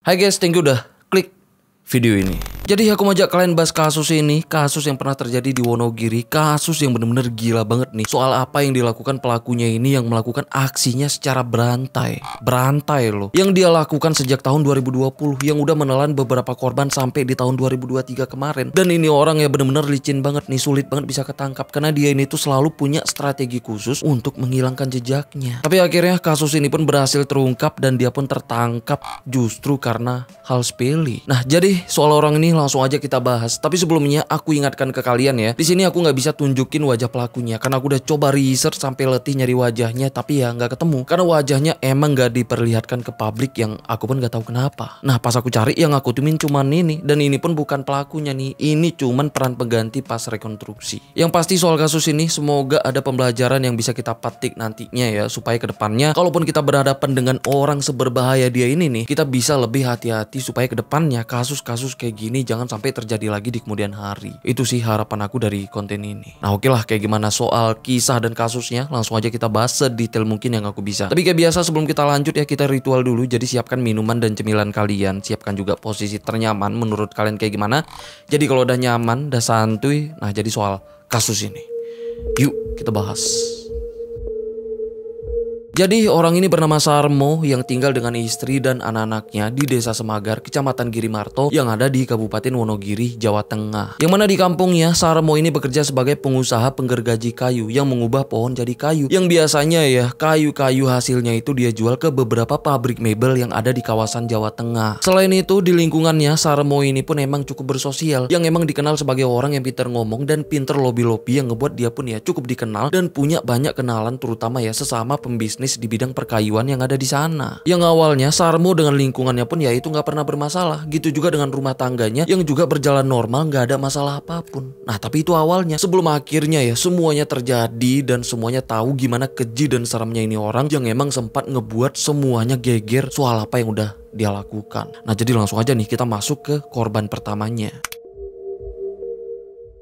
Hai guys, thank you udah klik video ini. Jadi aku mau ajak kalian bahas kasus ini, kasus yang pernah terjadi di Wonogiri, kasus yang bener-bener gila banget nih. Soal apa yang dilakukan pelakunya ini yang melakukan aksinya secara berantai loh. Yang dia lakukan sejak tahun 2020, yang udah menelan beberapa korban sampai di tahun 2023 kemarin. Dan ini orang ya bener-bener licin banget nih, sulit banget bisa ketangkap karena dia ini tuh selalu punya strategi khusus untuk menghilangkan jejaknya. Tapi akhirnya kasus ini pun berhasil terungkap dan dia pun tertangkap justru karena hal sepele. Nah, jadi soal orang ini langsung aja kita bahas. Tapi sebelumnya aku ingatkan ke kalian ya, di sini aku nggak bisa tunjukin wajah pelakunya karena aku udah coba research sampai letih nyari wajahnya, tapi ya nggak ketemu karena wajahnya emang nggak diperlihatkan ke publik, yang aku pun nggak tahu kenapa. Nah, pas aku cari yang aku temuin cuman ini, dan ini pun bukan pelakunya nih, ini cuman peran pengganti pas rekonstruksi. Yang pasti soal kasus ini semoga ada pembelajaran yang bisa kita petik nantinya ya, supaya kedepannya kalaupun kita berhadapan dengan orang seberbahaya dia ini nih, kita bisa lebih hati-hati supaya kedepannya kasus-kasus kayak gini jangan sampai terjadi lagi di kemudian hari. Itu sih harapan aku dari konten ini. Nah, oke lah, kayak gimana soal kisah dan kasusnya, langsung aja kita bahas sedetail mungkin yang aku bisa. Tapi kayak biasa sebelum kita lanjut ya, kita ritual dulu. Jadi siapkan minuman dan cemilan kalian, siapkan juga posisi ternyaman menurut kalian kayak gimana. Jadi kalau udah nyaman, udah santuy, nah jadi soal kasus ini, yuk kita bahas. Jadi orang ini bernama Sarmo yang tinggal dengan istri dan anak-anaknya di Desa Semagar, Kecamatan Girimarto yang ada di Kabupaten Wonogiri, Jawa Tengah. Yang mana di kampungnya Sarmo ini bekerja sebagai pengusaha penggergaji kayu yang mengubah pohon jadi kayu. Yang biasanya ya kayu-kayu hasilnya itu dia jual ke beberapa pabrik mebel yang ada di kawasan Jawa Tengah. Selain itu di lingkungannya Sarmo ini pun emang cukup bersosial, yang emang dikenal sebagai orang yang pintar ngomong dan pintar lobby-lobby, yang ngebuat dia pun ya cukup dikenal dan punya banyak kenalan, terutama ya sesama pembisnis di bidang perkayuan yang ada di sana. Yang awalnya Sarmo dengan lingkungannya pun ya itu nggak pernah bermasalah. Gitu juga dengan rumah tangganya yang juga berjalan normal, nggak ada masalah apapun. Nah, tapi itu awalnya, sebelum akhirnya ya semuanya terjadi dan semuanya tahu gimana keji dan seremnya ini orang yang emang sempat ngebuat semuanya geger soal apa yang udah dia lakukan. Nah, jadi langsung aja nih kita masuk ke korban pertamanya.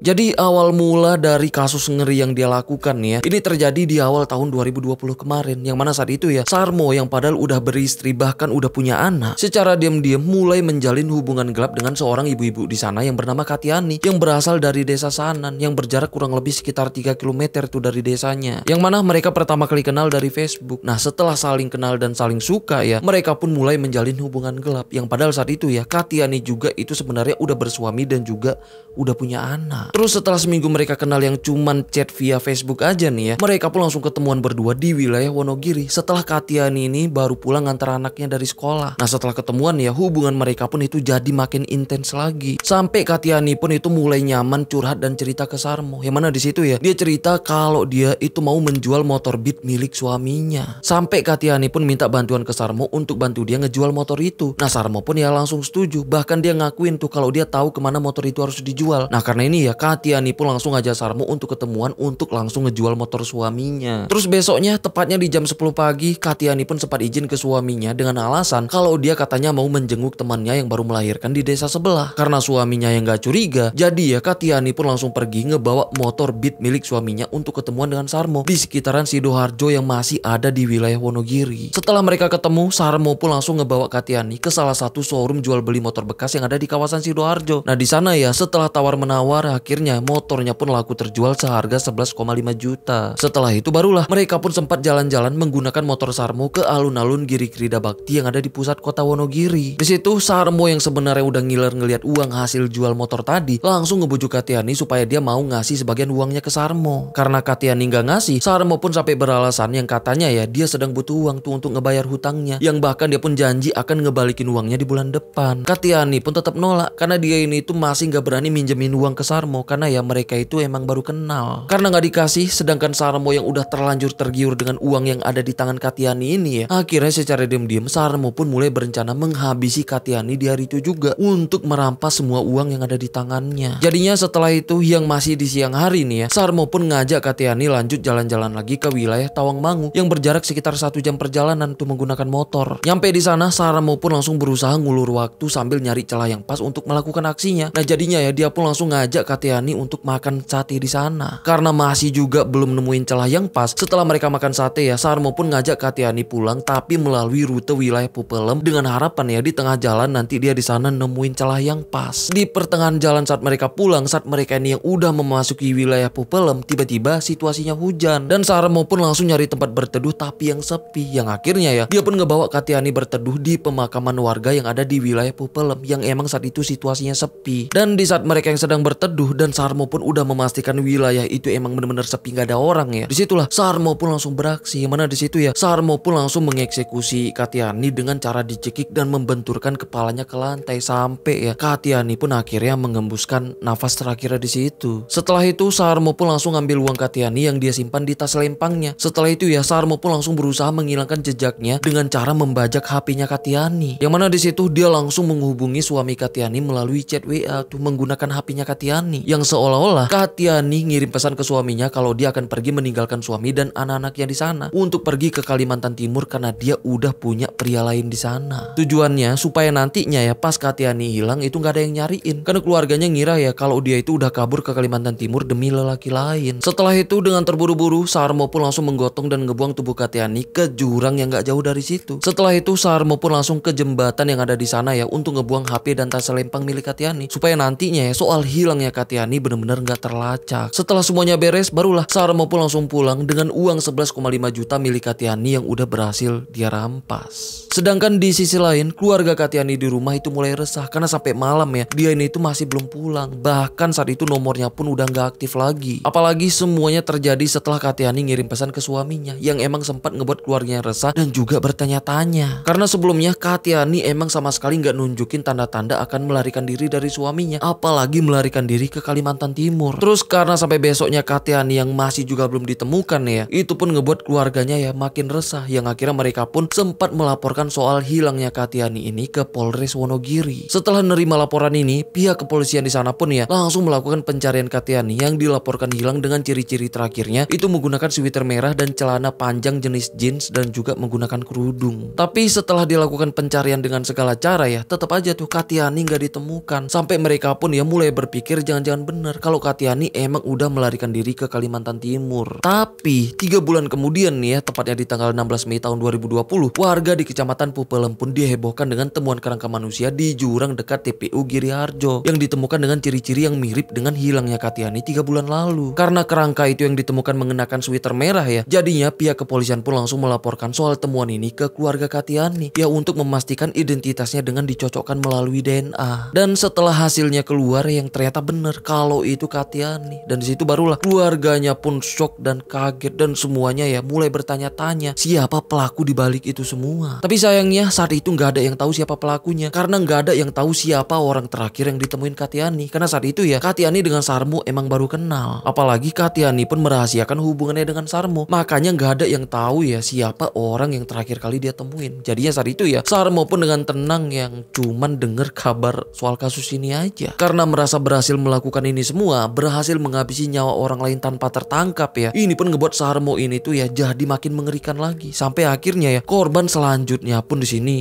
Jadi awal mula dari kasus ngeri yang dia lakukan nih ya, ini terjadi di awal tahun 2020 kemarin, yang mana saat itu ya Sarmo yang padahal udah beristri bahkan udah punya anak, secara diam-diam mulai menjalin hubungan gelap dengan seorang ibu-ibu di sana yang bernama Katiani, yang berasal dari desa Sanan yang berjarak kurang lebih sekitar 3 km tuh dari desanya, yang mana mereka pertama kali kenal dari Facebook. Nah, setelah saling kenal dan saling suka ya, mereka pun mulai menjalin hubungan gelap, yang padahal saat itu ya Katiani juga itu sebenarnya udah bersuami dan juga udah punya anak. Terus setelah seminggu mereka kenal yang cuman chat via Facebook aja nih ya, mereka pun langsung ketemuan berdua di wilayah Wonogiri setelah Katiani ini baru pulang ngantar anaknya dari sekolah. Nah, setelah ketemuan ya hubungan mereka pun itu jadi makin intens lagi, sampai Katiani pun itu mulai nyaman curhat dan cerita ke Sarmo, yang mana di situ ya dia cerita kalau dia itu mau menjual motor Beat milik suaminya. Sampai Katiani pun minta bantuan ke Sarmo untuk bantu dia ngejual motor itu. Nah, Sarmo pun ya langsung setuju, bahkan dia ngakuin tuh kalau dia tahu kemana motor itu harus dijual. Nah, karena ini ya Katiani pun langsung ngajak Sarmo untuk ketemuan untuk langsung ngejual motor suaminya. Terus besoknya tepatnya di jam 10 pagi Katiani pun sempat izin ke suaminya dengan alasan kalau dia katanya mau menjenguk temannya yang baru melahirkan di desa sebelah. Karena suaminya yang gak curiga, jadi ya Katiani pun langsung pergi ngebawa motor Beat milik suaminya untuk ketemuan dengan Sarmo di sekitaran Sidoarjo yang masih ada di wilayah Wonogiri. Setelah mereka ketemu, Sarmo pun langsung ngebawa Katiani ke salah satu showroom jual beli motor bekas yang ada di kawasan Sidoarjo. Nah, di sana ya setelah tawar menawar akhirnya motornya pun laku terjual seharga 11,5 juta. Setelah itu barulah mereka pun sempat jalan-jalan menggunakan motor Sarmo ke alun-alun Giri Krida Bakti yang ada di pusat kota Wonogiri. Di situ Sarmo yang sebenarnya udah ngiler ngeliat uang hasil jual motor tadi langsung ngebujuk Katiani supaya dia mau ngasih sebagian uangnya ke Sarmo. Karena Katiani nggak ngasih, Sarmo pun sampai beralasan yang katanya ya dia sedang butuh uang tuh untuk ngebayar hutangnya, yang bahkan dia pun janji akan ngebalikin uangnya di bulan depan. Katiani pun tetap nolak karena dia ini tuh masih nggak berani minjemin uang ke Sarmo karena ya mereka itu emang baru kenal. Karena nggak dikasih, sedangkan Sarmo yang udah terlanjur tergiur dengan uang yang ada di tangan Katiani ini ya, akhirnya secara diam-diam Sarmo pun mulai berencana menghabisi Katiani di hari itu juga untuk merampas semua uang yang ada di tangannya. Jadinya setelah itu yang masih di siang hari nih ya, Sarmo pun ngajak Katiani lanjut jalan-jalan lagi ke wilayah Tawangmangu yang berjarak sekitar 1 jam perjalanan tuh menggunakan motor. Nyampe di sana Sarmo pun langsung berusaha ngulur waktu sambil nyari celah yang pas untuk melakukan aksinya. Nah, jadinya ya dia pun langsung ngajak Katiani Katiani untuk makan sate di sana. Karena masih juga belum nemuin celah yang pas, setelah mereka makan sate ya, Sarmo pun ngajak Katiani pulang tapi melalui rute wilayah Pupelem dengan harapan ya di tengah jalan nanti dia di sana nemuin celah yang pas. Di pertengahan jalan saat mereka pulang, saat mereka ini yang udah memasuki wilayah Pupelem, tiba-tiba situasinya hujan dan Sarmo pun langsung nyari tempat berteduh tapi yang sepi. Yang akhirnya ya dia pun ngebawa Katiani berteduh di pemakaman warga yang ada di wilayah Pupelem yang emang saat itu situasinya sepi. Dan di saat mereka yang sedang berteduh dan Sarmo pun udah memastikan wilayah itu emang bener-bener sepi gak ada orang ya, disitulah Sarmo pun langsung beraksi. Mana di situ ya Sarmo pun langsung mengeksekusi Katiani dengan cara dicekik dan membenturkan kepalanya ke lantai sampai ya Katiani pun akhirnya mengembuskan nafas terakhirnya di situ. Setelah itu Sarmo pun langsung ngambil uang Katiani yang dia simpan di tas lempangnya. Setelah itu ya Sarmo pun langsung berusaha menghilangkan jejaknya dengan cara membajak HP-nya Katiani. Yang mana di situ dia langsung menghubungi suami Katiani melalui chat WA tuh menggunakan HP-nya Katiani. Yang seolah-olah Katiani ngirim pesan ke suaminya kalau dia akan pergi meninggalkan suami dan anak-anaknya di sana untuk pergi ke Kalimantan Timur karena dia udah punya pria lain di sana. Tujuannya supaya nantinya ya pas Katiani hilang itu nggak ada yang nyariin karena keluarganya ngira ya kalau dia itu udah kabur ke Kalimantan Timur demi lelaki lain. Setelah itu dengan terburu-buru Sarmo pun langsung menggotong dan ngebuang tubuh Katiani ke jurang yang nggak jauh dari situ. Setelah itu Sarmo pun langsung ke jembatan yang ada di sana ya untuk ngebuang HP dan tas lempang milik Katiani supaya nantinya ya soal hilangnya Katiani benar-benar nggak terlacak. Setelah semuanya beres barulah Sarmo pun langsung pulang dengan uang 11,5 juta milik Katiani yang udah berhasil dia rampas. Sedangkan di sisi lain keluarga Katiani di rumah itu mulai resah karena sampai malam ya dia ini itu masih belum pulang. Bahkan saat itu nomornya pun udah nggak aktif lagi. Apalagi semuanya terjadi setelah Katiani ngirim pesan ke suaminya yang emang sempat ngebuat keluarganya resah dan juga bertanya-tanya. Karena sebelumnya Katiani emang sama sekali nggak nunjukin tanda-tanda akan melarikan diri dari suaminya, apalagi melarikan diri ke Kalimantan Timur. Terus karena sampai besoknya Katiani yang masih juga belum ditemukan ya, itu pun ngebuat keluarganya ya makin resah yang akhirnya mereka pun sempat melaporkan soal hilangnya Katiani ini ke Polres Wonogiri. Setelah nerima laporan ini, pihak kepolisian di sana pun ya langsung melakukan pencarian Katiani yang dilaporkan hilang dengan ciri-ciri terakhirnya itu menggunakan sweater merah dan celana panjang jenis jeans dan juga menggunakan kerudung. Tapi setelah dilakukan pencarian dengan segala cara ya tetap aja tuh Katiani nggak ditemukan. Sampai mereka pun ya mulai berpikir jangan-jangan bener kalau Katiani emang udah melarikan diri ke Kalimantan Timur. Tapi 3 bulan kemudian nih ya tepatnya di tanggal 16 Mei tahun 2020 warga di Kecamatan Pupelem pun dihebohkan dengan temuan kerangka manusia di jurang dekat TPU Giri Harjo yang ditemukan dengan ciri-ciri yang mirip dengan hilangnya Katiani 3 bulan lalu. Karena kerangka itu yang ditemukan mengenakan sweater merah ya, jadinya pihak kepolisian pun langsung melaporkan soal temuan ini ke keluarga Katiani ya untuk memastikan identitasnya dengan dicocokkan melalui DNA. Dan setelah hasilnya keluar yang ternyata bener kalau itu Katiani, dan disitu barulah keluarganya pun shock dan kaget dan semuanya ya mulai bertanya-tanya siapa pelaku di balik itu semua. Tapi sayangnya saat itu nggak ada yang tahu siapa pelakunya karena nggak ada yang tahu siapa orang terakhir yang ditemuin Katiani. Karena saat itu ya Katiani dengan Sarmo emang baru kenal, apalagi Katiani pun merahasiakan hubungannya dengan Sarmo, makanya nggak ada yang tahu ya siapa orang yang terakhir kali dia temuin. Jadinya saat itu ya Sarmo pun dengan tenang yang cuman denger kabar soal kasus ini aja. Karena merasa berhasil melakukan ini semua, berhasil menghabisi nyawa orang lain tanpa tertangkap ya, ini pun ngebuat Sarmo ini tuh ya jadi makin mengerikan lagi. Sampai akhirnya ya korban selanjutnya pun di sini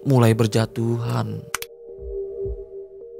mulai berjatuhan.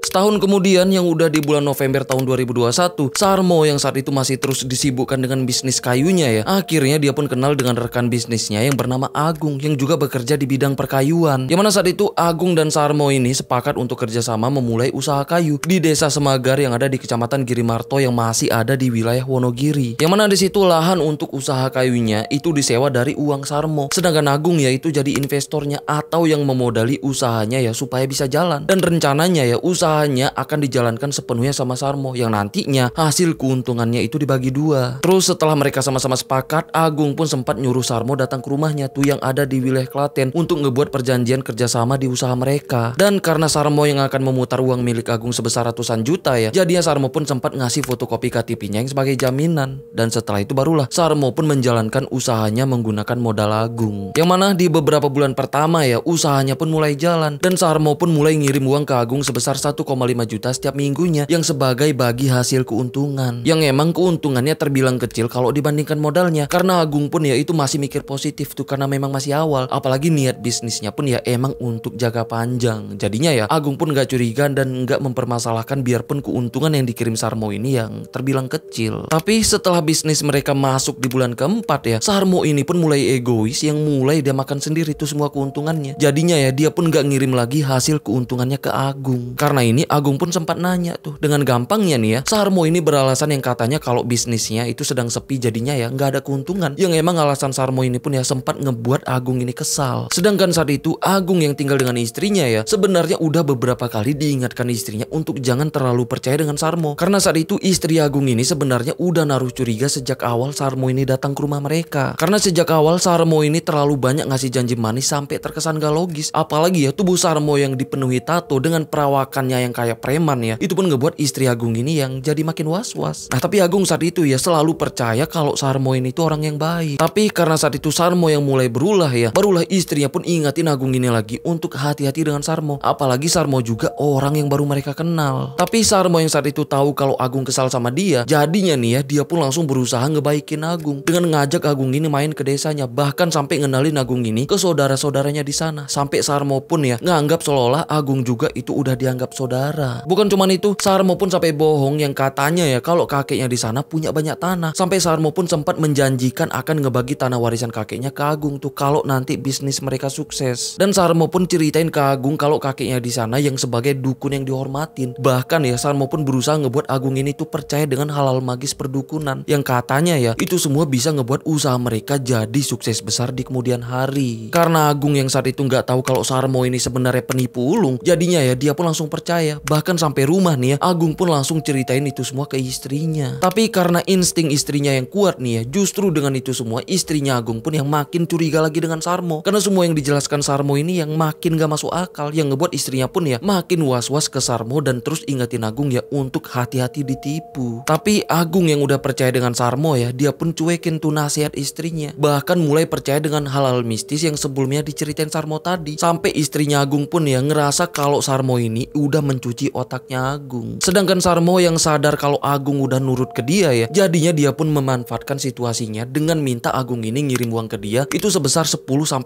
Setahun kemudian yang udah di bulan November tahun 2021, Sarmo yang saat itu masih terus disibukkan dengan bisnis kayunya ya, akhirnya dia pun kenal dengan rekan bisnisnya yang bernama Agung yang juga bekerja di bidang perkayuan. Yang mana saat itu Agung dan Sarmo ini sepakat untuk kerjasama memulai usaha kayu di desa Semagar yang ada di Kecamatan Girimarto yang masih ada di wilayah Wonogiri. Yang mana di situ lahan untuk usaha kayunya itu disewa dari uang Sarmo, sedangkan Agung ya itu jadi investornya atau yang memodali usahanya ya supaya bisa jalan. Dan rencananya ya usaha akan dijalankan sepenuhnya sama Sarmo yang nantinya hasil keuntungannya itu dibagi 2. Terus setelah mereka sama-sama sepakat, Agung pun sempat nyuruh Sarmo datang ke rumahnya tuh yang ada di wilayah Klaten untuk ngebuat perjanjian kerjasama di usaha mereka. Dan karena Sarmo yang akan memutar uang milik Agung sebesar ratusan juta ya, jadinya Sarmo pun sempat ngasih fotokopi KTP-nya yang sebagai jaminan. Dan setelah itu barulah Sarmo pun menjalankan usahanya menggunakan modal Agung. Yang mana di beberapa bulan pertama ya usahanya pun mulai jalan dan Sarmo pun mulai ngirim uang ke Agung sebesar 1,5 1,5 juta setiap minggunya yang sebagai bagi hasil keuntungan. Yang emang keuntungannya terbilang kecil kalau dibandingkan modalnya. Karena Agung pun ya itu masih mikir positif tuh karena memang masih awal. Apalagi niat bisnisnya pun ya emang untuk jangka panjang. Jadinya ya Agung pun gak curiga dan gak mempermasalahkan biarpun keuntungan yang dikirim Sarmo ini yang terbilang kecil. Tapi setelah bisnis mereka masuk di bulan keempat ya, Sarmo ini pun mulai egois yang mulai dia makan sendiri tuh semua keuntungannya. Jadinya ya dia pun gak ngirim lagi hasil keuntungannya ke Agung. Karena ini Agung pun sempat nanya tuh. Dengan gampangnya nih ya, Sarmo ini beralasan yang katanya kalau bisnisnya itu sedang sepi jadinya ya nggak ada keuntungan. Yang emang alasan Sarmo ini pun ya sempat ngebuat Agung ini kesal. Sedangkan saat itu Agung yang tinggal dengan istrinya ya sebenarnya udah beberapa kali diingatkan istrinya untuk jangan terlalu percaya dengan Sarmo. Karena saat itu istri Agung ini sebenarnya udah naruh curiga sejak awal Sarmo ini datang ke rumah mereka. Karena sejak awal Sarmo ini terlalu banyak ngasih janji manis sampai terkesan gak logis. Apalagi ya tubuh Sarmo yang dipenuhi tato dengan perawakannya yang kayak preman ya, itu pun ngebuat istri Agung ini yang jadi makin was-was. Nah tapi Agung saat itu ya selalu percaya kalau Sarmo ini tuh orang yang baik. Tapi karena saat itu Sarmo yang mulai berulah ya, barulah istrinya pun ingatin Agung ini lagi untuk hati-hati dengan Sarmo. Apalagi Sarmo juga orang yang baru mereka kenal. Tapi Sarmo yang saat itu tahu kalau Agung kesal sama dia, jadinya nih ya dia pun langsung berusaha ngebaikin Agung dengan ngajak Agung ini main ke desanya, bahkan sampai ngenalin Agung ini ke saudara-saudaranya di sana. Sampai Sarmo pun ya nganggap seolah-olah Agung juga itu udah dianggap saudara. Bukan cuman itu, Sarmo pun sampai bohong yang katanya ya kalau kakeknya di sana punya banyak tanah. Sampai Sarmo pun sempat menjanjikan akan ngebagi tanah warisan kakeknya ke Agung tuh kalau nanti bisnis mereka sukses. Dan Sarmo pun ceritain ke Agung kalau kakeknya di sana yang sebagai dukun yang dihormatin. Bahkan ya Sarmo pun berusaha ngebuat Agung ini tuh percaya dengan hal-hal magis perdukunan yang katanya ya itu semua bisa ngebuat usaha mereka jadi sukses besar di kemudian hari. Karena Agung yang saat itu nggak tahu kalau Sarmo ini sebenarnya penipu ulung, jadinya ya dia pun langsung percaya. Bahkan sampai rumah nih ya Agung pun langsung ceritain itu semua ke istrinya. Tapi karena insting istrinya yang kuat nih ya, justru dengan itu semua istrinya Agung pun yang makin curiga lagi dengan Sarmo. Karena semua yang dijelaskan Sarmo ini yang makin gak masuk akal, yang ngebuat istrinya pun ya makin was-was ke Sarmo dan terus ingetin Agung ya untuk hati-hati ditipu. Tapi Agung yang udah percaya dengan Sarmo ya, dia pun cuekin tuh nasihat istrinya. Bahkan mulai percaya dengan hal-hal mistis yang sebelumnya diceritain Sarmo tadi. Sampai istrinya Agung pun ya ngerasa kalau Sarmo ini udah mencuci otaknya Agung. Sedangkan Sarmo yang sadar kalau Agung udah nurut ke dia ya, jadinya dia pun memanfaatkan situasinya dengan minta Agung ini ngirim uang ke dia itu sebesar 10-20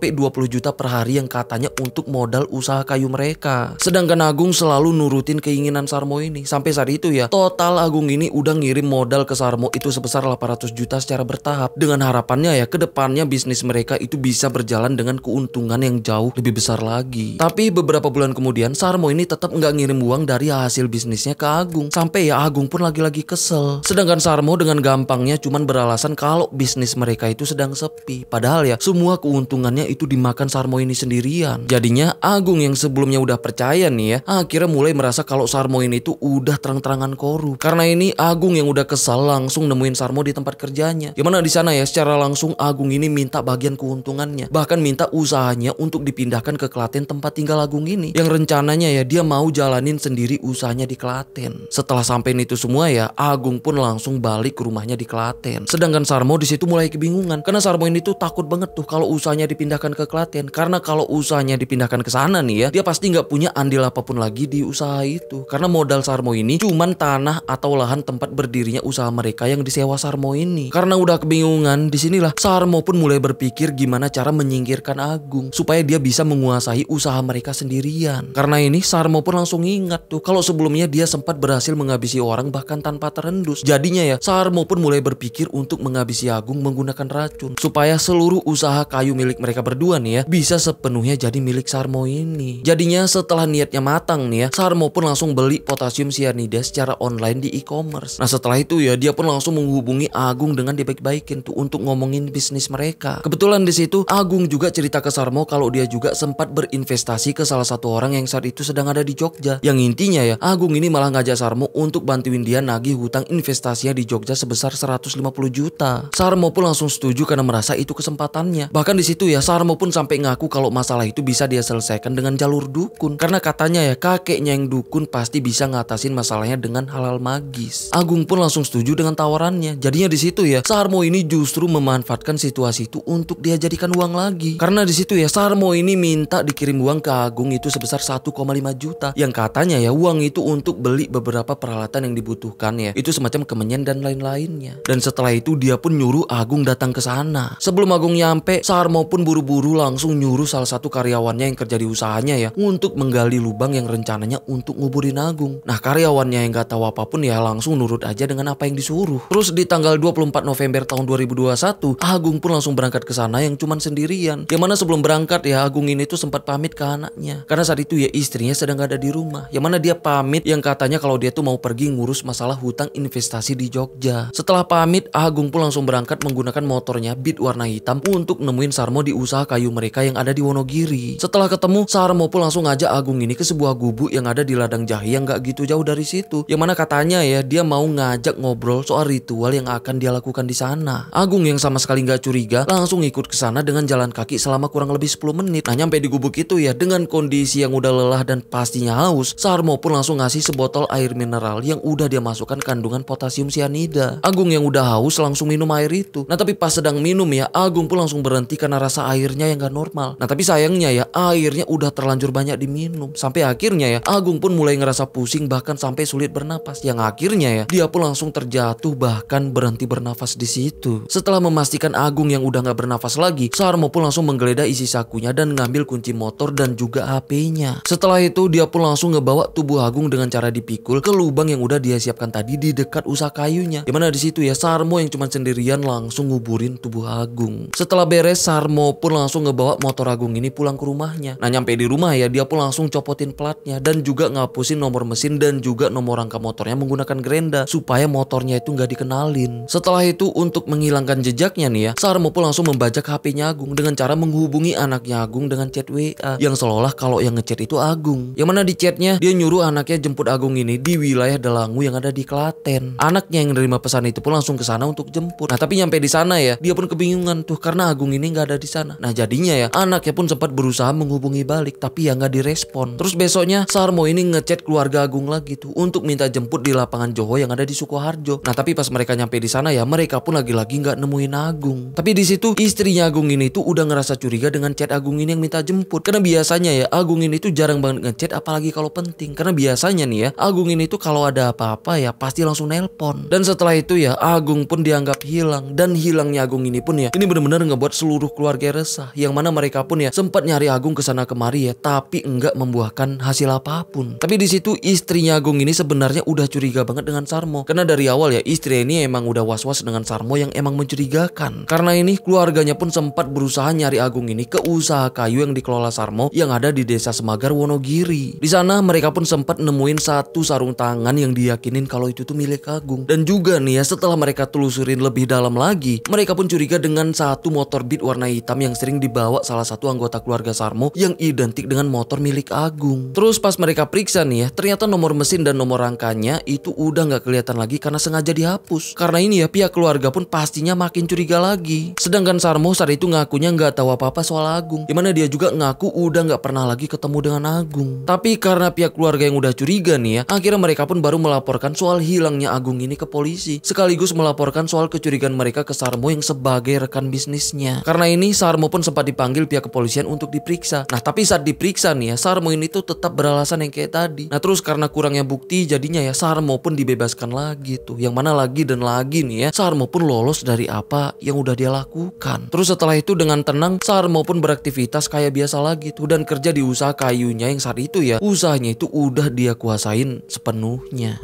juta per hari yang katanya untuk modal usaha kayu mereka. Sedangkan Agung selalu nurutin keinginan Sarmo ini. Sampai saat itu ya, total Agung ini udah ngirim modal ke Sarmo itu sebesar 800 juta secara bertahap. Dengan harapannya ya kedepannya bisnis mereka itu bisa berjalan dengan keuntungan yang jauh lebih besar lagi. Tapi beberapa bulan kemudian Sarmo ini tetap nggak ngirim uang dari hasil bisnisnya ke Agung. Sampai ya Agung pun lagi-lagi kesel. Sedangkan Sarmo dengan gampangnya cuman beralasan kalau bisnis mereka itu sedang sepi. Padahal ya semua keuntungannya itu dimakan Sarmo ini sendirian. Jadinya Agung yang sebelumnya udah percaya nih ya, akhirnya mulai merasa kalau Sarmo ini tuh udah terang-terangan korup. Karena ini Agung yang udah kesal langsung nemuin Sarmo di tempat kerjanya. Yang mana di sana ya secara langsung Agung ini minta bagian keuntungannya. Bahkan minta usahanya untuk dipindahkan ke Klaten tempat tinggal Agung ini. Yang rencananya ya dia mau jalanin sendiri usahanya di Klaten. Setelah sampein itu semua ya, Agung pun langsung balik ke rumahnya di Klaten. Sedangkan Sarmo di situ mulai kebingungan karena Sarmo ini tuh takut banget tuh kalau usahanya dipindahkan ke Klaten. Karena kalau usahanya dipindahkan ke sana nih ya, dia pasti nggak punya andil apapun lagi di usaha itu. Karena modal Sarmo ini cuman tanah atau lahan tempat berdirinya usaha mereka yang disewa Sarmo ini. Karena udah kebingungan, disinilah Sarmo pun mulai berpikir gimana cara menyingkirkan Agung supaya dia bisa menguasai usaha mereka sendirian. Karena ini Sarmo pun langsung ingat tuh kalau sebelumnya dia sempat berhasil menghabisi orang bahkan tanpa terendus. Jadinya ya Sarmo pun mulai berpikir untuk menghabisi Agung menggunakan racun supaya seluruh usaha kayu milik mereka berdua nih ya bisa sepenuhnya jadi milik Sarmo ini. Jadinya setelah niatnya matang nih ya, Sarmo pun langsung beli potasium cyanida secara online di e-commerce. Nah setelah itu ya dia pun langsung menghubungi Agung dengan dibaik-baikin tuh untuk ngomongin bisnis mereka. Kebetulan di situ Agung juga cerita ke Sarmo kalau dia juga sempat berinvestasi ke salah satu orang yang saat itu sedang ada di Jogja. Yang intinya ya Agung ini malah ngajak Sarmo untuk bantuin dia nagih hutang investasinya di Jogja sebesar 150 juta. Sarmo pun langsung setuju karena merasa itu kesempatannya. Bahkan di situ ya Sarmo pun sampai ngaku kalau masalah itu bisa dia selesaikan dengan jalur dukun. Karena katanya ya kakeknya yang dukun pasti bisa ngatasin masalahnya dengan hal-hal magis. Agung pun langsung setuju dengan tawarannya. Jadinya di situ ya Sarmo ini justru memanfaatkan situasi itu untuk dia jadikan uang lagi. Karena di situ ya Sarmo ini minta dikirim uang ke Agung itu sebesar 1,5 juta yang katanya ya uang itu untuk beli beberapa peralatan yang dibutuhkan ya. Itu semacam kemenyan dan lain-lainnya. Dan setelah itu dia pun nyuruh Agung datang ke sana. Sebelum Agung nyampe, Sarmo pun buru-buru langsung nyuruh salah satu karyawannya yang kerja di usahanya ya untuk menggali lubang yang rencananya untuk nguburin Agung. Nah, karyawannya yang gak tahu apapun ya langsung nurut aja dengan apa yang disuruh. Terus di tanggal 24 November tahun 2021, Agung pun langsung berangkat ke sana yang cuman sendirian. Yang mana sebelum berangkat ya Agung ini tuh sempat pamit ke anaknya. Karena saat itu ya istrinya sedang gak ada di rumah. Yang mana dia pamit yang katanya kalau dia tuh mau pergi ngurus masalah hutang investasi di Jogja. Setelah pamit, Agung pun langsung berangkat menggunakan motornya Beat warna hitam untuk nemuin Sarmo di usaha kayu mereka yang ada di Wonogiri. Setelah ketemu, Sarmo pun langsung ngajak Agung ini ke sebuah gubuk yang ada di ladang jahe yang gak gitu jauh dari situ. Yang mana katanya ya dia mau ngajak ngobrol soal ritual yang akan dia lakukan di sana. Agung yang sama sekali gak curiga langsung ikut ke sana dengan jalan kaki selama kurang lebih 10 menit. Nah, nyampe di gubuk itu ya dengan kondisi yang udah lelah dan pastinya haus, Sarmo pun langsung ngasih sebotol air mineral yang udah dia masukkan kandungan potasium sianida. Agung yang udah haus langsung minum air itu. Nah, tapi pas sedang minum ya Agung pun langsung berhenti karena rasa airnya yang gak normal. Nah, tapi sayangnya ya airnya udah terlanjur banyak diminum. Sampai akhirnya ya Agung pun mulai ngerasa pusing bahkan sampai sulit bernapas. Yang akhirnya ya dia pun langsung terjatuh bahkan berhenti bernafas di situ. Setelah memastikan Agung yang udah gak bernafas lagi, Sarmo pun langsung menggeledah isi sakunya dan ngambil kunci motor dan juga HP-nya. Setelah itu dia pun langsung ngebawa tubuh Agung dengan cara dipikul ke lubang yang udah dia siapkan tadi di dekat usaha kayunya. Dimana di situ ya Sarmo yang cuma sendirian langsung nguburin tubuh Agung. Setelah beres, Sarmo pun langsung ngebawa motor Agung ini pulang ke rumahnya. Nah, nyampe di rumah ya dia pun langsung copotin platnya dan juga ngapusin nomor mesin dan juga nomor rangka motornya menggunakan gerinda supaya motornya itu nggak dikenalin. Setelah itu untuk menghilangkan jejaknya nih ya, Sarmo pun langsung membajak HP-nya Agung dengan cara menghubungi anaknya Agung dengan chat WA yang seolah kalau yang ngechat itu Agung. Yang mana di chatnya dia nyuruh anaknya jemput Agung ini di wilayah Delangu yang ada di Klaten. Anaknya yang nerima pesan itu pun langsung ke sana untuk jemput. Nah, tapi nyampe di sana ya dia pun kebingungan tuh karena Agung ini nggak ada di sana. Nah, jadinya ya anaknya pun sempat berusaha menghubungi balik tapi ya nggak direspon. Terus besoknya Sarmo ini ngechat keluarga Agung lagi tuh untuk minta jemput di lapangan Joho yang ada di Sukoharjo. Nah, tapi pas mereka nyampe di sana ya mereka pun lagi-lagi nggak nemuin Agung. Tapi di situ istrinya Agung ini tuh udah ngerasa curiga dengan chat Agung ini yang minta jemput. Karena biasanya ya Agung ini tuh jarang banget ngechat apalagi kalau penting. Karena biasanya nih ya Agung ini tuh kalau ada apa-apa ya pasti langsung nelpon. Dan setelah itu ya Agung pun dianggap hilang. Dan hilangnya Agung ini pun ya ini benar-benar ngebuat seluruh keluarga resah. Yang mana mereka pun ya sempat nyari Agung ke sana kemari ya tapi enggak membuahkan hasil apapun. Tapi di situ istrinya Agung ini sebenarnya udah curiga banget dengan Sarmo. Karena dari awal ya istri ini emang udah was-was dengan Sarmo yang emang mencurigakan. Karena ini keluarganya pun sempat berusaha nyari Agung ini ke usaha kayu yang dikelola Sarmo yang ada di desa Semagar Wonogiri. Di sana mereka pun sempat nemuin satu sarung tangan yang diyakinin kalau itu tuh milik Agung. Dan juga nih ya setelah mereka telusurin lebih dalam lagi, mereka pun curiga dengan satu motor Beat warna hitam yang sering dibawa salah satu anggota keluarga Sarmo yang identik dengan motor milik Agung. Terus pas mereka periksa nih ya, ternyata nomor mesin dan nomor rangkanya itu udah nggak kelihatan lagi karena sengaja dihapus. Karena ini ya pihak keluarga pun pastinya makin curiga lagi. Sedangkan Sarmo saat itu ngakunya nggak tahu apa-apa soal Agung. Dimana dia juga ngaku udah nggak pernah lagi ketemu dengan Agung. Tapi karena pihak keluarga yang udah curiga nih ya, akhirnya mereka pun baru melaporkan soal hilangnya Agung ini ke polisi. Sekaligus melaporkan soal kecurigaan mereka ke Sarmo yang sebagai rekan bisnisnya. Karena ini Sarmo pun sempat dipanggil pihak kepolisian untuk diperiksa. Nah, tapi saat diperiksa nih ya, Sarmo ini tuh tetap beralasan yang kayak tadi. Nah, terus karena kurangnya bukti jadinya ya Sarmo pun dibebaskan lagi tuh. Yang mana lagi dan lagi nih ya, Sarmo pun lolos dari apa yang udah dia lakukan. Terus setelah itu dengan tenang Sarmo pun beraktivitas kayak biasa lagi tuh dan kerja di usaha kayunya yang saat itu ya usahanya itu udah dia kuasain sepenuhnya.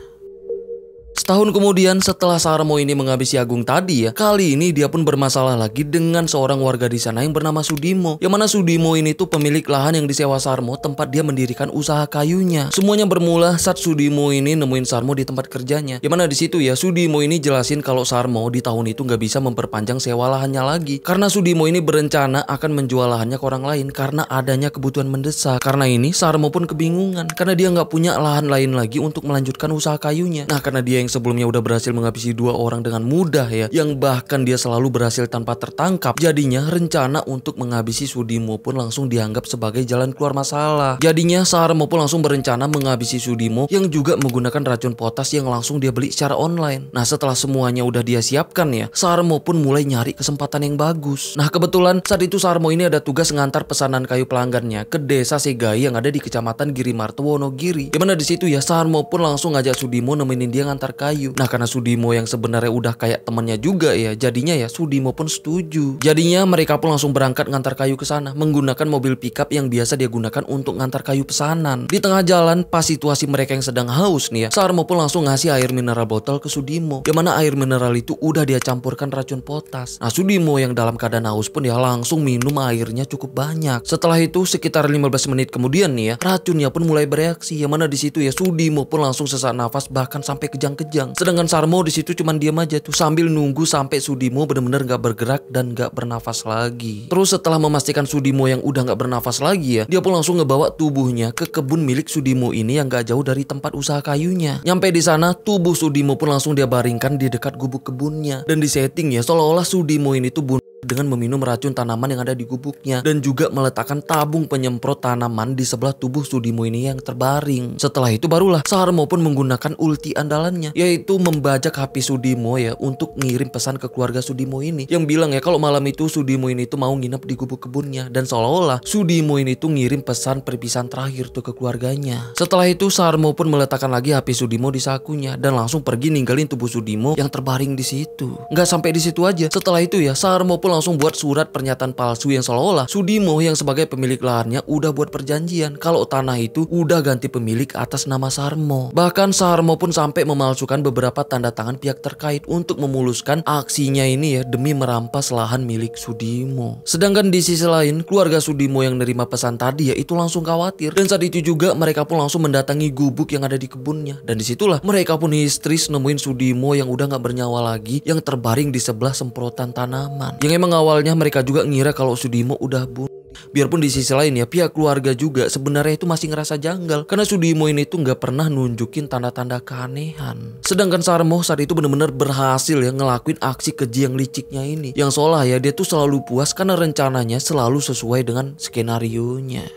Setahun kemudian setelah Sarmo ini menghabisi Agung tadi ya, kali ini dia pun bermasalah lagi dengan seorang warga di sana yang bernama Sudimo. Yang mana Sudimo ini tuh pemilik lahan yang disewa Sarmo tempat dia mendirikan usaha kayunya. Semuanya bermula saat Sudimo ini nemuin Sarmo di tempat kerjanya. Yang mana di situ ya Sudimo ini jelasin kalau Sarmo di tahun itu nggak bisa memperpanjang sewa lahannya lagi. Karena Sudimo ini berencana akan menjual lahannya ke orang lain karena adanya kebutuhan mendesak. Karena ini Sarmo pun kebingungan karena dia nggak punya lahan lain lagi untuk melanjutkan usaha kayunya. Nah, karena dia yang sebelumnya udah berhasil menghabisi 2 orang dengan mudah ya, yang bahkan dia selalu berhasil tanpa tertangkap. Jadinya rencana untuk menghabisi Sudimo pun langsung dianggap sebagai jalan keluar masalah. Jadinya Sarmo pun langsung berencana menghabisi Sudimo yang juga menggunakan racun potas yang langsung dia beli secara online. Nah, setelah semuanya udah dia siapkan ya, Sarmo pun mulai nyari kesempatan yang bagus. Nah, kebetulan saat itu Sarmo ini ada tugas ngantar pesanan kayu pelanggannya ke desa Segai yang ada di kecamatan Girimarto Wonogiri. Dimana di situ ya Sarmo pun langsung ngajak Sudimo nemenin dia ngantar kayu. Nah, karena Sudimo yang sebenarnya udah kayak temennya juga ya, jadinya ya Sudimo pun setuju. Jadinya mereka pun langsung berangkat ngantar kayu ke sana menggunakan mobil pickup yang biasa dia gunakan untuk ngantar kayu pesanan. Di tengah jalan pas situasi mereka yang sedang haus nih ya, Sarmo pun langsung ngasih air mineral botol ke Sudimo, yang mana air mineral itu udah dia campurkan racun potas. Nah, Sudimo yang dalam keadaan haus pun dia langsung minum airnya cukup banyak. Setelah itu sekitar 15 menit kemudian nih ya, racunnya pun mulai bereaksi, yang mana di situ ya Sudimo pun langsung sesak nafas bahkan sampai kejang-kejang. Sedangkan Sarmo di situ cuman diam aja tuh sambil nunggu sampai Sudimo benar-benar nggak bergerak dan nggak bernafas lagi. Terus setelah memastikan Sudimo yang udah nggak bernafas lagi ya, dia pun langsung ngebawa tubuhnya ke kebun milik Sudimo ini yang gak jauh dari tempat usaha kayunya. Nyampe di sana, tubuh Sudimo pun langsung dia baringkan di dekat gubuk kebunnya dan disetting ya seolah-olah Sudimo ini tuh bunuh dengan meminum racun tanaman yang ada di gubuknya dan juga meletakkan tabung penyemprot tanaman di sebelah tubuh Sudimo ini yang terbaring. Setelah itu barulah Sarmo pun menggunakan ulti andalannya, yaitu membajak HP Sudimo ya untuk ngirim pesan ke keluarga Sudimo ini yang bilang ya kalau malam itu Sudimo ini tuh mau nginep di gubuk kebunnya, dan seolah-olah Sudimo ini tuh ngirim pesan perpisahan terakhir tuh ke keluarganya. Setelah itu Sarmo pun meletakkan lagi HP Sudimo di sakunya dan langsung pergi ninggalin tubuh Sudimo yang terbaring di situ. Nggak sampai di situ aja, setelah itu ya Sarmo pun langsung buat surat pernyataan palsu yang seolah-olah Sudimo yang sebagai pemilik lahannya udah buat perjanjian kalau tanah itu udah ganti pemilik atas nama Sarmo. Bahkan Sarmo pun sampai memalsukan beberapa tanda tangan pihak terkait untuk memuluskan aksinya ini ya demi merampas lahan milik Sudimo. Sedangkan di sisi lain keluarga Sudimo yang nerima pesan tadi ya itu langsung khawatir, dan saat itu juga mereka pun langsung mendatangi gubuk yang ada di kebunnya, dan disitulah mereka pun histeris nemuin Sudimo yang udah gak bernyawa lagi yang terbaring di sebelah semprotan tanaman. Yang emang awalnya mereka juga ngira kalau Sudimo udah bunuh. Biarpun di sisi lain ya pihak keluarga juga sebenarnya itu masih ngerasa janggal karena Sudimo ini tuh nggak pernah nunjukin tanda-tanda keanehan. Sedangkan Sarmo saat itu benar-benar berhasil ya ngelakuin aksi keji yang liciknya ini, yang seolah ya dia tuh selalu puas karena rencananya selalu sesuai dengan skenarionya.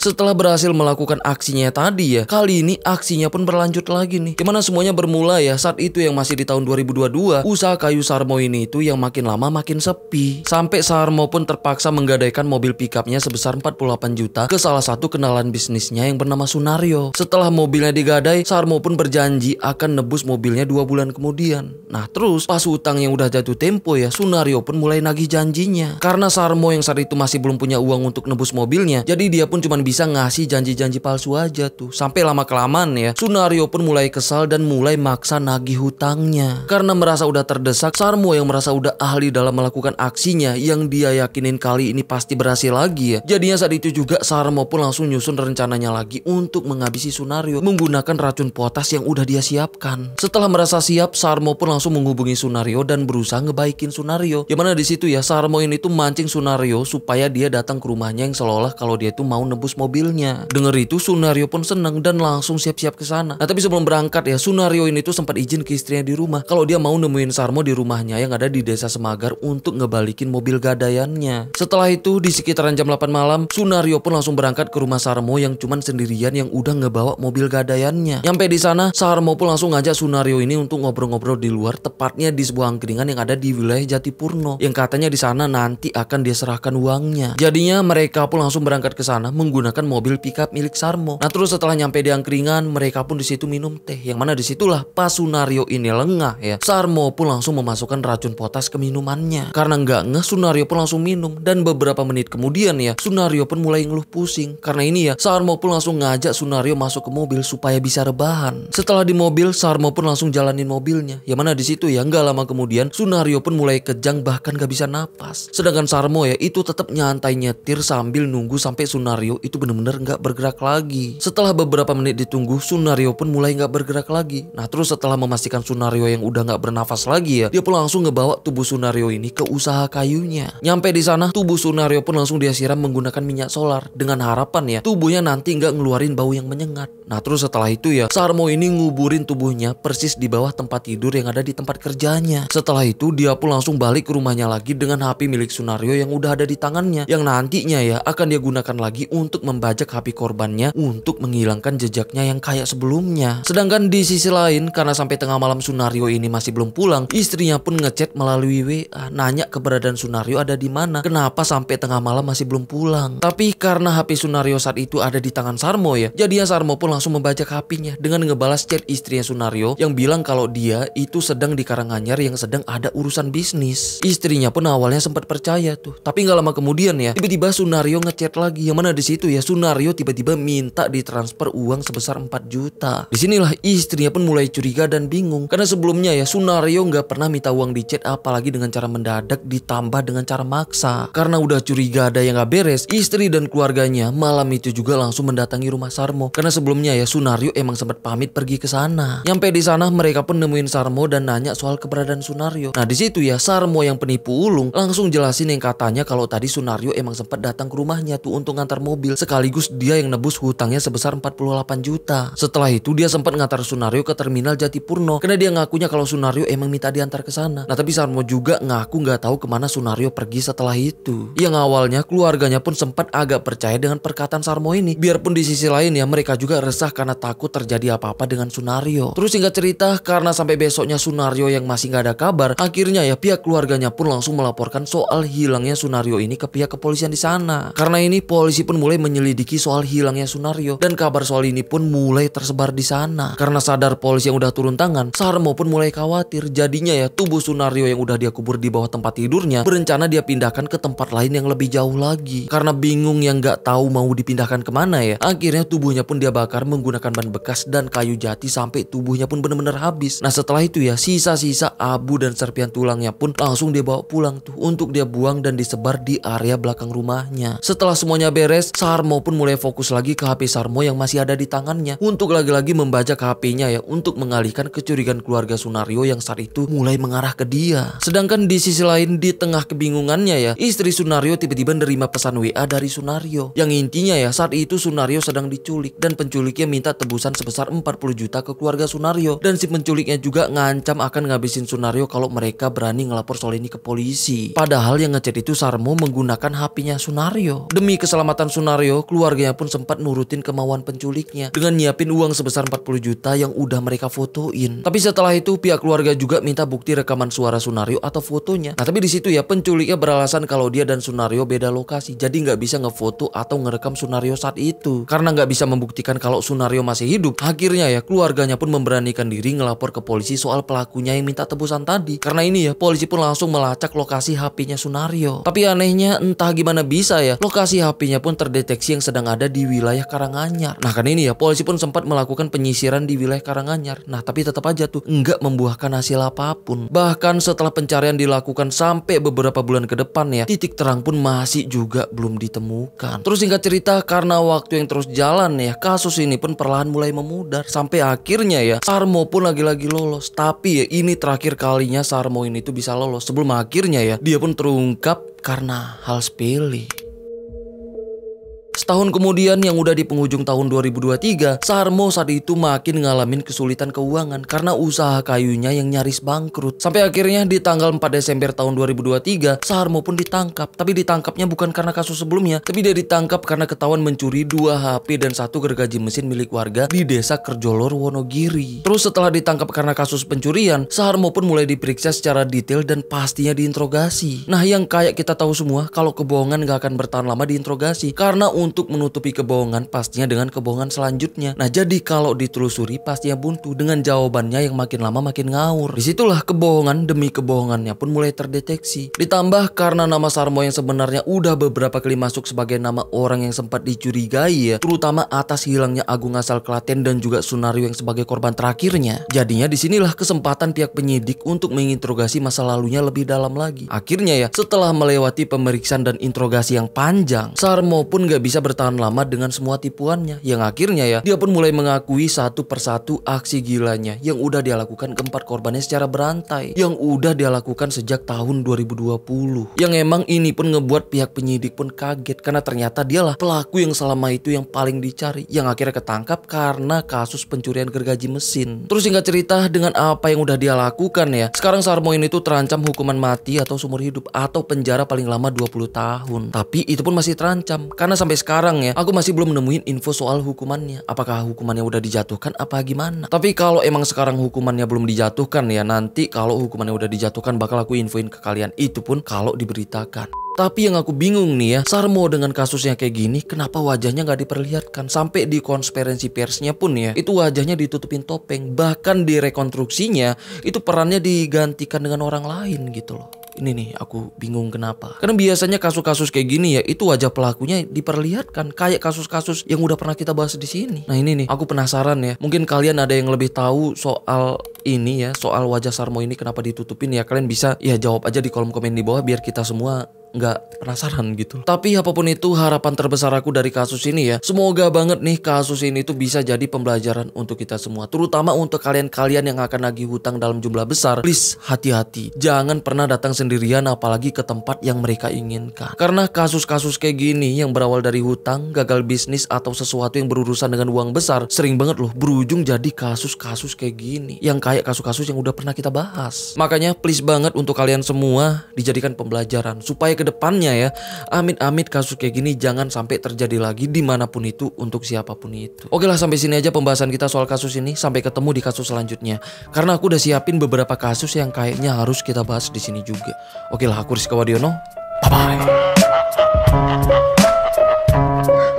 Setelah berhasil melakukan aksinya tadi ya, kali ini aksinya pun berlanjut lagi nih. Gimana semuanya bermula ya, saat itu yang masih di tahun 2022, usaha kayu Sarmo ini itu yang makin lama makin sepi. Sampai Sarmo pun terpaksa menggadaikan mobil pickupnya sebesar 48 juta ke salah satu kenalan bisnisnya yang bernama Sunario. Setelah mobilnya digadai, Sarmo pun berjanji akan nebus mobilnya 2 bulan kemudian. Nah terus pas hutang yang udah jatuh tempo ya, Sunario pun mulai nagih janjinya. Karena Sarmo yang saat itu masih belum punya uang untuk nebus mobilnya, jadi dia pun cuma bisa ngasih janji-janji palsu aja tuh. Sampai lama-kelamaan ya, Sunario pun mulai kesal dan mulai maksa nagih hutangnya. Karena merasa udah terdesak, Sarmo yang merasa udah ahli dalam melakukan aksinya yang dia yakinin kali ini pasti berhasil lagi ya. Jadinya saat itu juga Sarmo pun langsung nyusun rencananya lagi untuk menghabisi Sunario menggunakan racun potas yang udah dia siapkan. Setelah merasa siap, Sarmo pun langsung menghubungi Sunario dan berusaha ngebaikin Sunario. Yang mana di situ ya Sarmo ini tuh mancing Sunario supaya dia datang ke rumahnya yang seolah kalau dia tuh mau nebus mobilnya. Dengar itu Sunario pun seneng dan langsung siap-siap ke sana. Nah tapi sebelum berangkat ya, Sunario ini tuh sempat izin ke istrinya di rumah kalau dia mau nemuin Sarmo di rumahnya yang ada di desa Semagar untuk ngebalikin mobil gadaiannya. Setelah itu di sekitaran jam 8 malam, Sunario pun langsung berangkat ke rumah Sarmo yang cuman sendirian yang udah ngebawa mobil gadaiannya. Nyampe di sana, Sarmo pun langsung ngajak Sunario ini untuk ngobrol-ngobrol di luar, tepatnya di sebuah angkringan yang ada di wilayah Jatipurno yang katanya di sana nanti akan dia serahkan uangnya. Jadinya mereka pun langsung berangkat ke sana menggunakan mobil pickup milik Sarmo. Nah terus setelah nyampe di angkringan, mereka pun di situ minum teh, yang mana disitulah pas Sunario ini lengah ya, Sarmo pun langsung memasukkan racun potas ke minumannya. Karena nggak ngeh, Sunario pun langsung minum, dan beberapa menit kemudian ya Sunario pun mulai ngeluh pusing. Karena ini ya Sarmo pun langsung ngajak Sunario masuk ke mobil supaya bisa rebahan. Setelah di mobil, Sarmo pun langsung jalanin mobilnya, yang mana di situ ya nggak lama kemudian Sunario pun mulai kejang bahkan gak bisa napas. Sedangkan Sarmo ya itu tetap nyantai nyetir sambil nunggu sampai Sunario itu bener-bener nggak bergerak lagi. Setelah beberapa menit ditunggu, Sunario pun mulai nggak bergerak lagi. Nah terus setelah memastikan Sunario yang udah nggak bernafas lagi ya, dia pun langsung ngebawa tubuh Sunario ini ke usaha kayunya. Nyampe di sana, tubuh Sunario pun langsung dia siram menggunakan minyak solar dengan harapan ya tubuhnya nanti nggak ngeluarin bau yang menyengat. Nah terus setelah itu ya, Sarmo ini nguburin tubuhnya persis di bawah tempat tidur yang ada di tempat kerjanya. Setelah itu dia pun langsung balik ke rumahnya lagi dengan HP milik Sunario yang udah ada di tangannya, yang nantinya ya akan dia gunakan lagi untuk membajak HP korbannya untuk menghilangkan jejaknya yang kayak sebelumnya. Sedangkan di sisi lain, karena sampai tengah malam Sunario ini masih belum pulang, istrinya pun ngechat melalui WA nanya keberadaan Sunario ada di mana, kenapa sampai tengah malam masih belum pulang. Tapi karena HP Sunario saat itu ada di tangan Sarmo ya, jadinya Sarmo pun langsung membajak HP-nya dengan ngebalas chat istrinya Sunario yang bilang kalau dia itu sedang di Karanganyar yang sedang ada urusan bisnis. Istrinya pun awalnya sempat percaya tuh, tapi nggak lama kemudian ya tiba-tiba Sunario ngechat lagi, yang mana di situ ya Sunario tiba-tiba minta ditransfer uang sebesar 4 juta. Disinilah istrinya pun mulai curiga dan bingung karena sebelumnya ya Sunario nggak pernah minta uang di chat, apalagi dengan cara mendadak ditambah dengan cara maksa. Karena udah curiga ada yang nggak beres, istri dan keluarganya malam itu juga langsung mendatangi rumah Sarmo karena sebelumnya ya Sunario emang sempat pamit pergi ke sana. Nyampe di sana mereka pun nemuin Sarmo dan nanya soal keberadaan Sunario. Nah di situ ya Sarmo yang penipu ulung langsung jelasin yang katanya kalau tadi Sunario emang sempat datang ke rumahnya tuh untuk ngantar mobil, sekaligus dia yang nebus hutangnya sebesar 48 juta. Setelah itu dia sempat ngantar Sunario ke terminal Jatipurno karena dia ngakunya kalau Sunario emang minta diantar ke sana. Nah tapi Sarmo juga ngaku nggak tahu kemana Sunario pergi setelah itu. Yang awalnya keluarganya pun sempat agak percaya dengan perkataan Sarmo ini, biarpun di sisi lain ya mereka juga resah karena takut terjadi apa-apa dengan Sunario. Terus singkat cerita, karena sampai besoknya Sunario yang masih nggak ada kabar, akhirnya ya pihak keluarganya pun langsung melaporkan soal hilangnya Sunario ini ke pihak kepolisian di sana. Karena ini polisi pun mulai menyelidiki soal hilangnya Sunario dan kabar soal ini pun mulai tersebar di sana. Karena sadar polisi yang udah turun tangan, Sarmo pun mulai khawatir. Jadinya ya tubuh Sunario yang udah dia kubur di bawah tempat tidurnya berencana dia pindahkan ke tempat lain yang lebih jauh lagi. Karena bingung yang nggak tahu mau dipindahkan kemana ya, akhirnya tubuhnya pun dia bakar menggunakan ban bekas dan kayu jati sampai tubuhnya pun benar-benar habis. Nah setelah itu ya sisa-sisa abu dan serpihan tulangnya pun langsung dia bawa pulang tuh untuk dia buang dan disebar di area belakang rumahnya. Setelah semuanya beres, Sarmo pun mulai fokus lagi ke HP Sarmo yang masih ada di tangannya untuk lagi-lagi membajak HP-nya ya untuk mengalihkan kecurigaan keluarga Sunario yang saat itu mulai mengarah ke dia. Sedangkan di sisi lain, di tengah kebingungannya ya, istri Sunario tiba-tiba nerima pesan WA dari Sunario yang intinya ya saat itu Sunario sedang diculik dan penculiknya minta tebusan sebesar 40 juta ke keluarga Sunario, dan si penculiknya juga ngancam akan ngabisin Sunario kalau mereka berani ngelapor soal ini ke polisi. Padahal yang ngechat itu Sarmo menggunakan HP-nya Sunario. Demi keselamatan Sunario, keluarganya pun sempat nurutin kemauan penculiknya dengan nyiapin uang sebesar 40 juta yang udah mereka fotoin. Tapi setelah itu pihak keluarga juga minta bukti rekaman suara Sunario atau fotonya. Nah tapi di situ ya penculiknya beralasan kalau dia dan Sunario beda lokasi, jadi nggak bisa ngefoto atau ngerekam Sunario saat itu. Karena nggak bisa membuktikan kalau Sunario masih hidup, akhirnya ya keluarganya pun memberanikan diri ngelapor ke polisi soal pelakunya yang minta tebusan tadi. Karena ini ya polisi pun langsung melacak lokasi HP-nya Sunario. Tapi anehnya entah gimana bisa ya lokasi HP-nya pun terdeteksi yang sedang ada di wilayah Karanganyar. Nah kan ini ya polisi pun sempat melakukan penyisiran di wilayah Karanganyar. Nah tapi tetap aja tuh nggak membuahkan hasil apapun. Bahkan setelah pencarian dilakukan sampai beberapa bulan ke depan ya, titik terang pun masih juga belum ditemukan. Terus singkat cerita, karena waktu yang terus jalan ya, kasus ini pun perlahan mulai memudar sampai akhirnya ya Sarmo pun lagi-lagi lolos. Tapi ya ini terakhir kalinya Sarmo ini tuh bisa lolos sebelum akhirnya ya dia pun terungkap karena hal sepele. Setahun kemudian yang udah di penghujung tahun 2023, Sarmo saat itu makin ngalamin kesulitan keuangan karena usaha kayunya yang nyaris bangkrut. Sampai akhirnya di tanggal 4 Desember tahun 2023, Sarmo pun ditangkap. Tapi ditangkapnya bukan karena kasus sebelumnya, tapi dia ditangkap karena ketahuan mencuri 2 HP dan 1 gergaji mesin milik warga di desa Kerjolor, Wonogiri. Terus setelah ditangkap karena kasus pencurian, Sarmo pun mulai diperiksa secara detail dan pastinya diinterogasi. Nah yang kayak kita tahu semua, kalau kebohongan gak akan bertahan lama diinterogasi, karena untuk menutupi kebohongan pastinya dengan kebohongan selanjutnya. Nah jadi kalau ditelusuri pastinya buntu dengan jawabannya yang makin lama makin ngawur. Disitulah kebohongan demi kebohongannya pun mulai terdeteksi. Ditambah karena nama Sarmo yang sebenarnya udah beberapa kali masuk sebagai nama orang yang sempat dicurigai ya, terutama atas hilangnya Agung asal Klaten dan juga Sunario yang sebagai korban terakhirnya. Jadinya disinilah kesempatan pihak penyidik untuk menginterogasi masa lalunya lebih dalam lagi. Akhirnya ya setelah melewati pemeriksaan dan interogasi yang panjang, Sarmo pun gak bisa bertahan lama dengan semua tipuannya. Yang akhirnya ya, dia pun mulai mengakui satu persatu aksi gilanya yang udah dia lakukan ke 4 korbannya secara berantai, yang udah dia lakukan sejak tahun 2020. Yang emang ini pun ngebuat pihak penyidik pun kaget karena ternyata dialah pelaku yang selama itu yang paling dicari, yang akhirnya ketangkap karena kasus pencurian gergaji mesin. Terus singkat cerita, dengan apa yang udah dia lakukan ya, sekarang Sarmo ini tuh terancam hukuman mati atau seumur hidup atau penjara paling lama 20 tahun. Tapi itu pun masih terancam karena sampai sekarang ya, aku masih belum nemuin info soal hukumannya. Apakah hukumannya udah dijatuhkan apa gimana? Tapi kalau emang sekarang hukumannya belum dijatuhkan ya, nanti kalau hukumannya udah dijatuhkan bakal aku infoin ke kalian, itu pun kalau diberitakan. Tapi yang aku bingung nih ya, Sarmo dengan kasusnya kayak gini, kenapa wajahnya nggak diperlihatkan? Sampai di konferensi persnya pun ya, itu wajahnya ditutupin topeng. Bahkan di rekonstruksinya, itu perannya digantikan dengan orang lain gitu loh. Ini nih aku bingung kenapa. Karena biasanya kasus-kasus kayak gini ya, itu wajah pelakunya diperlihatkan kayak kasus-kasus yang udah pernah kita bahas di sini. Nah ini nih, aku penasaran ya. Mungkin kalian ada yang lebih tahu soal ini ya, soal wajah Sarmo ini kenapa ditutupin ya. Kalian bisa ya jawab aja di kolom komen di bawah biar kita semua nggak penasaran gitu. Tapi apapun itu, harapan terbesar aku dari kasus ini ya, semoga banget nih kasus ini tuh bisa jadi pembelajaran untuk kita semua, terutama untuk kalian-kalian yang akan nagih hutang dalam jumlah besar. Please hati-hati, jangan pernah datang sendirian apalagi ke tempat yang mereka inginkan. Karena kasus-kasus kayak gini yang berawal dari hutang, gagal bisnis atau sesuatu yang berurusan dengan uang besar, sering banget loh berujung jadi kasus-kasus kayak gini, yang kayak kasus-kasus yang udah pernah kita bahas. Makanya please banget untuk kalian semua dijadikan pembelajaran supaya kedepannya ya, amit-amit kasus kayak gini jangan sampai terjadi lagi dimanapun itu untuk siapapun itu. Oke lah, sampai sini aja pembahasan kita soal kasus ini. Sampai ketemu di kasus selanjutnya. Karena aku udah siapin beberapa kasus yang kayaknya harus kita bahas di sini juga. Oke lah, aku Rizka Wadiono. Bye bye.